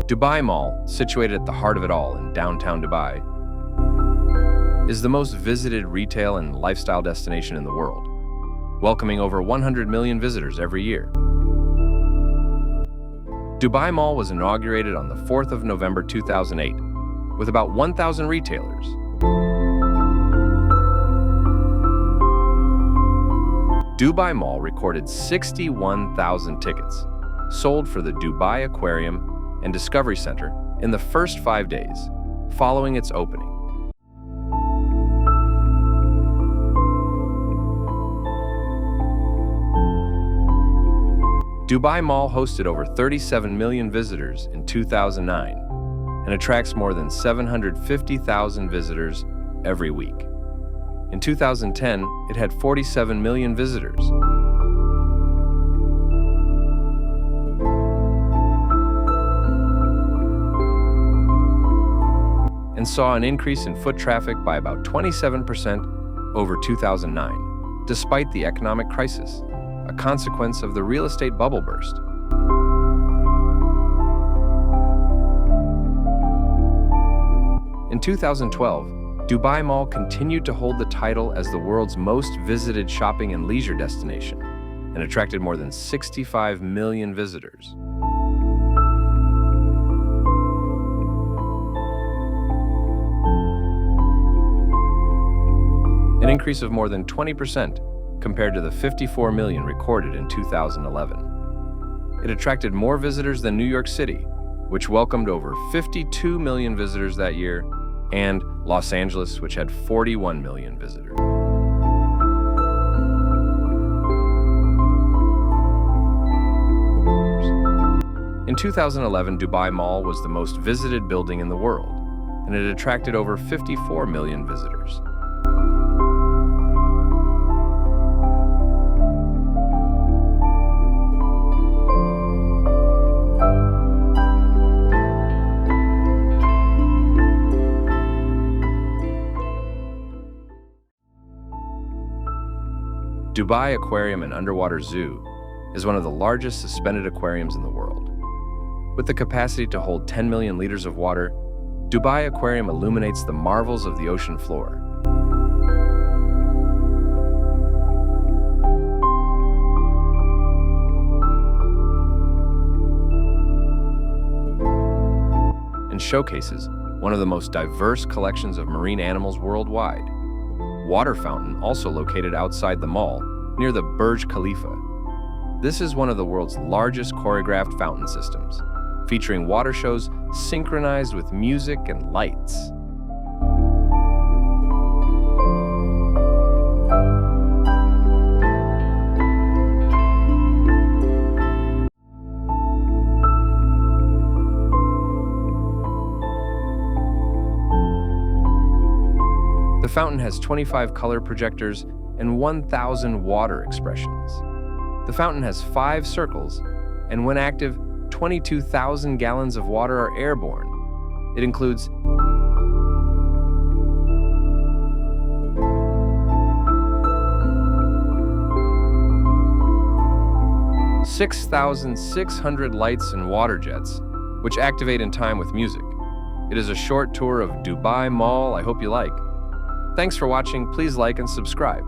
Dubai Mall, situated at the heart of it all in downtown Dubai, is the most visited retail and lifestyle destination in the world, welcoming over 100 million visitors every year. Dubai Mall was inaugurated on the 4th of November 2008, with about 1,000 retailers. Dubai Mall recorded 61,000 tickets sold for the Dubai Aquarium and Discovery Center in the first 5 days following its opening. Dubai Mall hosted over 37 million visitors in 2009 and attracts more than 750,000 visitors every week. In 2010, it had 47 million visitors. And saw an increase in foot traffic by about 27% over 2009, despite the economic crisis, a consequence of the real estate bubble burst. In 2012, Dubai Mall continued to hold the title as the world's most visited shopping and leisure destination and attracted more than 65 million visitors. An increase of more than 20% compared to the 54 million recorded in 2011. It attracted more visitors than New York City, which welcomed over 52 million visitors that year, and Los Angeles, which had 41 million visitors. In 2011, Dubai Mall was the most visited building in the world, and it attracted over 54 million visitors. Dubai Aquarium and Underwater Zoo is one of the largest suspended aquariums in the world. With the capacity to hold 10 million liters of water, Dubai Aquarium illuminates the marvels of the ocean floor. And showcases one of the most diverse collections of marine animals worldwide. Water fountain also located outside the mall near the Burj Khalifa. This is one of the world's largest choreographed fountain systems, featuring water shows synchronized with music and lights. The fountain has 25 color projectors and 1,000 water expressions. The fountain has 5 circles, and when active, 22,000 gallons of water are airborne. It includes (6,600) lights and water jets, which activate in time with music. It is a short tour of Dubai Mall I hope you like. Thanks for watching. Please like and subscribe.